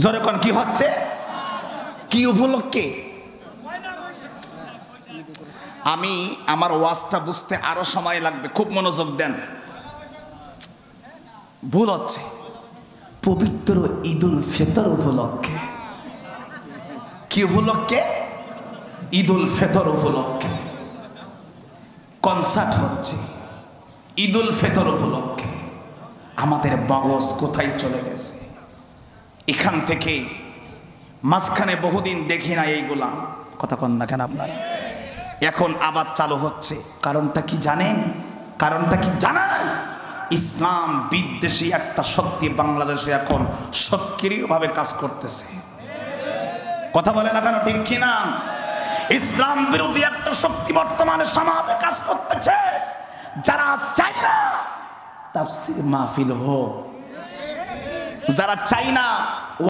জোরে কোন কি হচ্ছে? কি উপলক্ষে? আমি আমার ওয়াজটা বুঝতে আরো সময় লাগবে, খুব মনোযোগ দেন। ভুল হচ্ছে পবিত্র ঈদুল ফিতর উপলক্ষে। কি উপলক্ষে? ঈদুল ফিতর উপলক্ষে কনসার্ট হচ্ছে। ঈদুল ফিতর উপলক্ষে আমাদের মগজ কোথায় চলে গেছে? এখান থেকে মাঝখানে বহুদিন দেখি না এইগুলা, কথা কন না কেন আপনারা? এখন আবার চালু হচ্ছে। কারণটা কি জানেন? কারণটা কি জানেন? ইসলাম বিদ্বেষী একটা শক্তি বাংলাদেশে এখন সক্রিয়ভাবে কাজ করতেছে। কথা বলে না কেন? ঠিক কিনা? ইসলাম বিরোধী একটা শক্তি বর্তমানে সমাজে কাজ করতেছে। যারা চায় না তাফসীর মাহফিল হোক, যারা চায় না